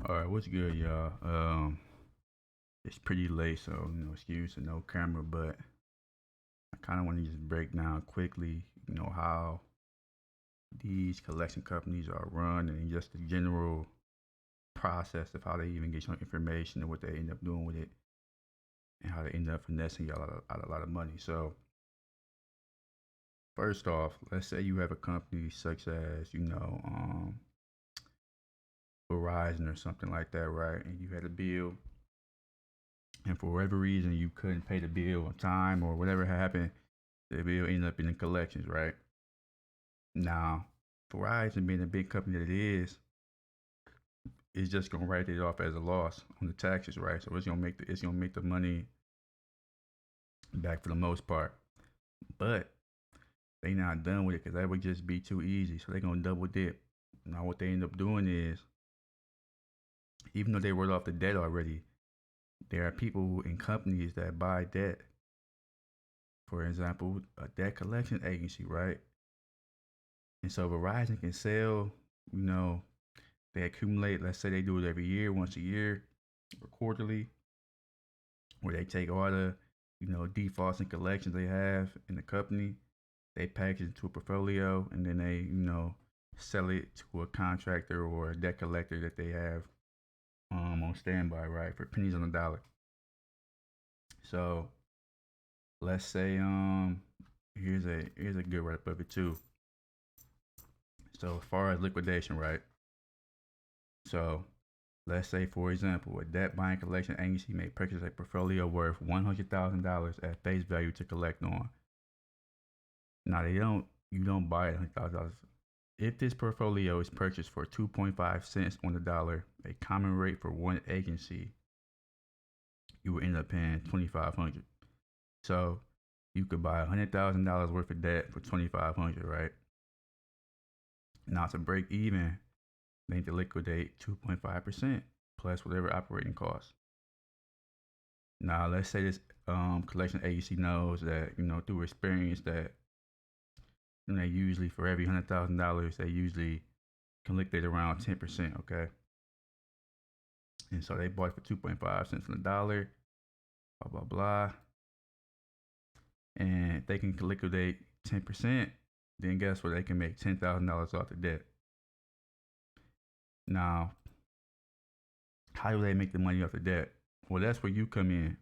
All right, what's good, y'all? It's pretty late, so excuse the no camera, but I kind of want to just break down quickly, how these collection companies are run and just the general process of how they even get your information and what they end up doing with it, and how they end up finessing y'all out a lot of money. So, first off, let's say you have a company such as Verizon or something like that, right? And you had a bill, and for whatever reason you couldn't pay the bill on time or whatever happened, the bill ended up in the collections, right? Now, Verizon being a big company that it is just gonna write it off as a loss on the taxes, right? So it's gonna make the money back for the most part. But they not done with it because that would just be too easy. So they're gonna double dip. Now what they end up doing is, even though they wrote off the debt already, there are people in companies that buy debt. For example, a debt collection agency, right? And so Verizon can sell, you know, they accumulate, let's say they do it every year, once a year or quarterly, where they take all the, defaults and collections they have in the company, they package it into a portfolio, and then they, sell it to a contractor or a debt collector that they have on standby, right, for pennies on the dollar. So let's say here's a good write up of it too. So as far as liquidation, right? So let's say, for example, a debt buying collection agency may purchase a portfolio worth $100,000 at face value to collect on. Now you don't buy it $100,000. If this portfolio is purchased for 2.5 cents on the dollar, a common rate for one agency, you will end up paying 2,500. So you could buy $100,000 worth of debt for 2,500, right? Now to break even, they need to liquidate 2.5% plus whatever operating costs. Now, let's say this collection agency knows that, through experience that they usually, for every $100,000, they usually can liquidate around 10%, okay? And so they bought it for 2.5 cents on the dollar, blah, blah, blah. And if they can liquidate 10%, then guess what? They can make $10,000 off the debt. Now, how do they make the money off the debt? Well, that's where you come in,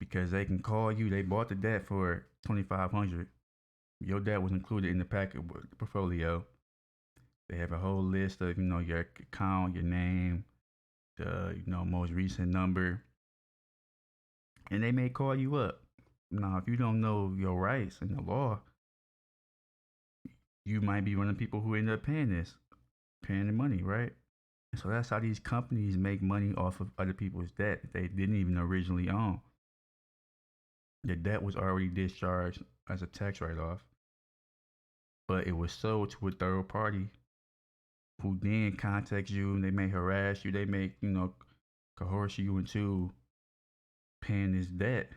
because they can call you. They bought the debt for 2,500. Your debt was included in the packet portfolio. They have a whole list of your account, your name, the most recent number, and they may call you up. Now, if you don't know your rights and the law, you might be one of the people who end up paying the money, right? So that's how these companies make money off of other people's debt that they didn't even originally own. The debt was already discharged as a tax write-off, but it was sold to a third party who then contacts you, and they may harass you. They may, coerce you into paying this debt.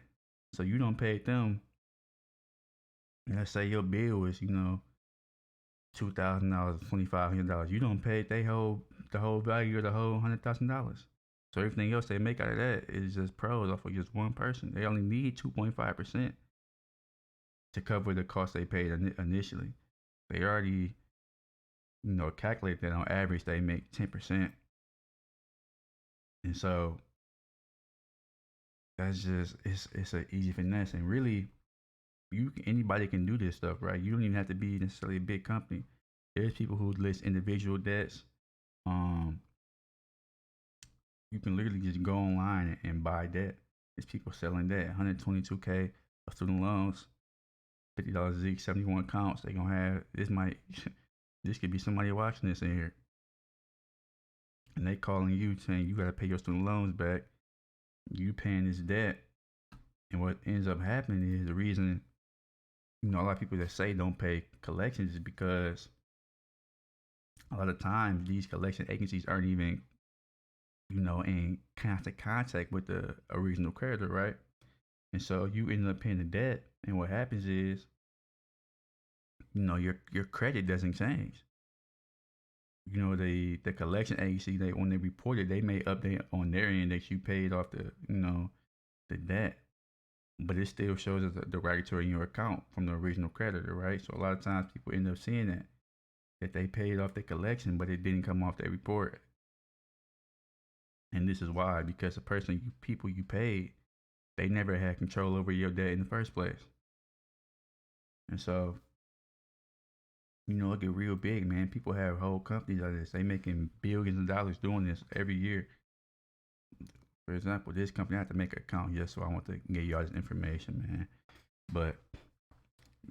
So you don't pay them. And let's say your bill is, $2,000, $2,500. You don't pay the whole value of the whole $100,000. So everything else they make out of that is just pros off of just one person. They only need 2.5% to cover the cost they paid initially. They already, calculate that on average they make 10%. And so that's just it's an easy finesse. And really, anybody can do this stuff, right? You don't even have to be necessarily a big company. There's people who list individual debts. Um, you can literally just go online and buy debt. There's people selling debt, 122K of student loans, $50 each, 71 counts. They gonna have this could be somebody watching this in here, and they calling you saying you gotta pay your student loans back. You paying this debt, and what ends up happening is the reason a lot of people that say don't pay collections is because a lot of times these collection agencies aren't even in constant contact with the original creditor, right? And so you end up paying the debt, and what happens is your credit doesn't change. the collection agency, they when they report it, they may update on their end that you paid off the debt, but it still shows as a derogatory in your account from the original creditor, right? So a lot of times people end up seeing that they paid off the collection, but it didn't come off their report. And this is why, because the people you paid, they never had control over your debt in the first place. And so, it get real big, man. People have whole companies out of this. They making billions of dollars doing this every year. For example, this company, I have to make an account just so I want to get y'all this information, man. But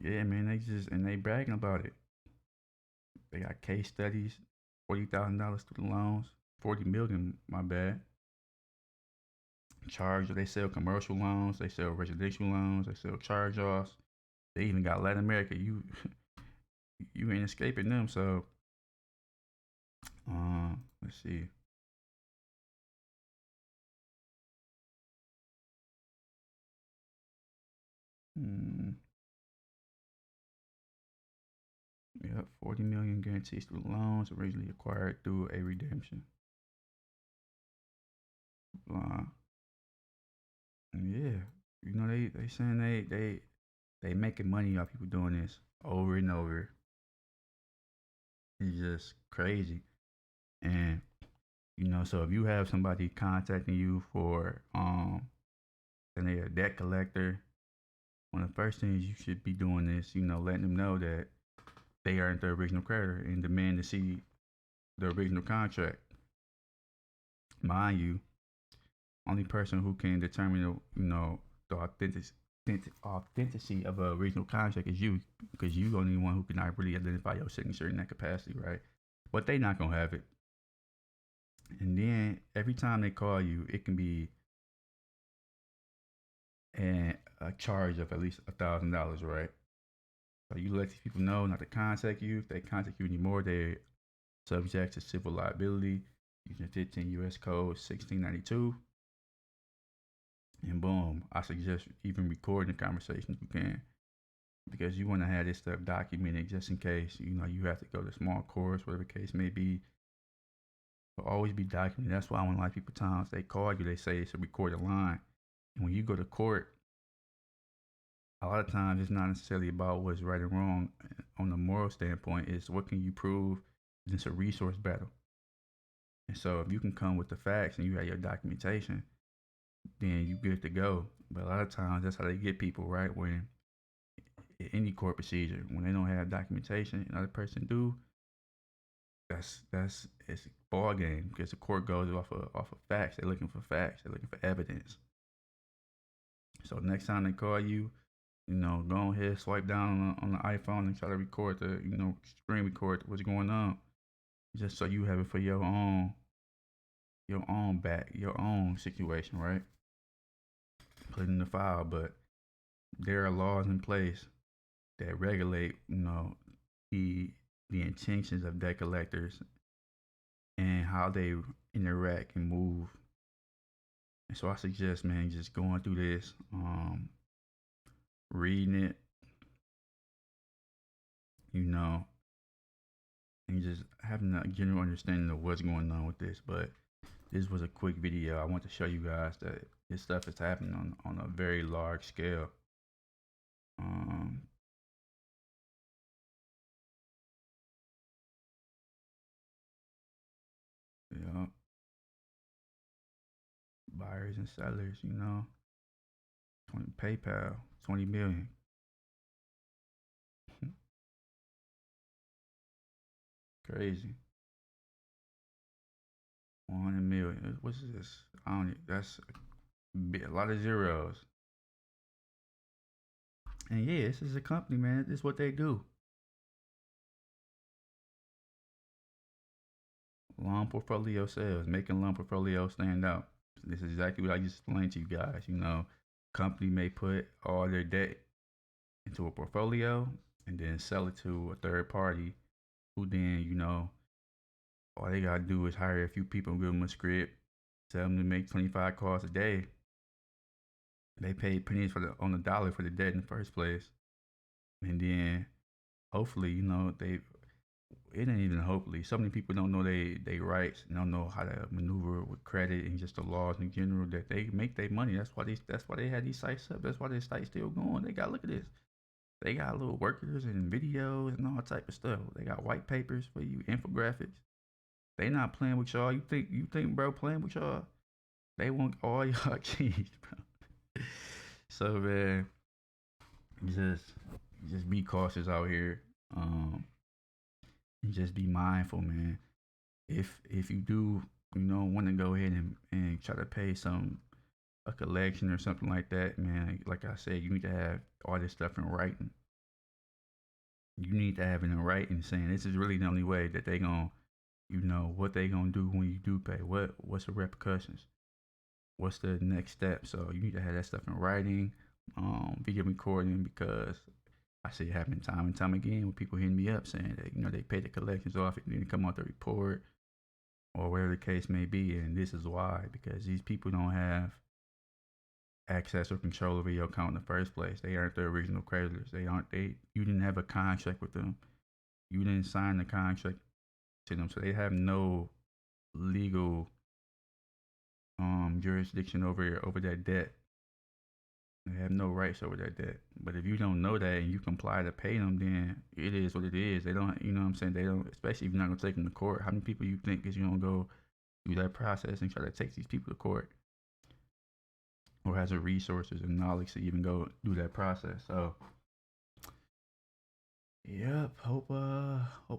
yeah, man, they bragging about it. They got case studies, $40,000 student loans, 40 million, my bad. They sell commercial loans, they sell residential loans, they sell charge offs. They even got Latin America. You ain't escaping them. So let's see. Yep, 40 million guaranteed student loans originally acquired through a redemption. Uh, yeah, they saying they making money off people doing this over and over. It's just crazy. And so if you have somebody contacting you for and they're a debt collector, one of the first things you should be doing is, letting them know that they aren't the original creditor and demand to see the original contract. Mind you, only person who can determine, the authenticity of a original contract is you, because you the only one who can not really identify your signature in that capacity, right? But they not gonna have it. And then every time they call you, it can be a charge of at least $1,000, right? So you let these people know not to contact you. If they contact you anymore, they're subject to civil liability using 15 U.S. Code 1692. And boom, I suggest even recording the conversation if you can, because you want to have this stuff documented just in case you have to go to small courts, whatever the case may be. It'll always be documented. That's why when a lot of people times they call you, they say it's a recorded line. And when you go to court, a lot of times it's not necessarily about what's right and wrong on the moral standpoint. It's what can you prove. It's a resource battle. And so if you can come with the facts and you have your documentation, then you good to go. But a lot of times that's how they get people, right? When any court procedure, when they don't have documentation, another person do, that's it's a ball game, because the court goes off of facts. They're looking for facts. They're looking for evidence. So next time they call you, go ahead, swipe down on the iPhone and try to record screen record what's going on, just so you have it for your own situation, right? Put it in the file. But there are laws in place that regulate, the intentions of debt collectors and how they interact and move. And so I suggest, man, just going through this, reading it, and just having a general understanding of what's going on with this. But this was a quick video. I want to show you guys that this stuff is happening on a very large scale. Yeah, buyers and sellers, PayPal, 20 million. Crazy. 100 million. What's this? I don't. That's a lot of zeros. And yeah, this is a company, man. This is what they do. Loan portfolio sales, making loan portfolio stand out. This is exactly what I just explained to you guys. Company may put all their debt into a portfolio and then sell it to a third party, who then, all they gotta do is hire a few people and give them a script, tell them to make 25 calls a day. They paid pennies on the dollar for the debt in the first place. And then hopefully, it ain't even hopefully. So many people don't know they rights, and don't know how to maneuver with credit and just the laws in general that they make their money. That's why they had these sites up. That's why their sites still going. They got, look at this. They got little workers and videos and all type of stuff. They got white papers for you, infographics. They not playing with y'all. You think bro playing with y'all? They want all y'all keys, bro. So man, just just be cautious out here. Um, and just be mindful, man. If you do, want to go ahead and try to pay a collection or something like that, man. Like I said, you need to have all this stuff in writing. You need to have it in writing, saying this is really the only way that they gonna, what they gonna do when you do pay. What's the repercussions? What's the next step? So you need to have that stuff in writing, video recording, because I see it happening time and time again with people hitting me up saying that they pay the collections off, it didn't come out the report or whatever the case may be, and this is why, because these people don't have access or control over your account in the first place. They aren't the original creditors. They aren't they You didn't have a contract with them. You didn't sign the contract to them, so they have no legal jurisdiction over that debt. They have no rights over that debt. But if you don't know that and you comply to pay them, then it is what it is. They don't, you know what I'm saying? They don't, especially if you're not gonna take them to court. How many people you think is you don't go through that process and try to take these people to court, or has the resources and knowledge to even go do that process? So, yep. Hope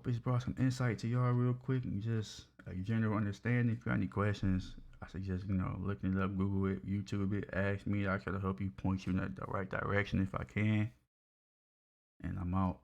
it's brought some insight to y'all real quick and just a general understanding. If you got any questions, I suggest looking it up, Google it, YouTube it, ask me. I try to help you, point you in the right direction if I can. And I'm out.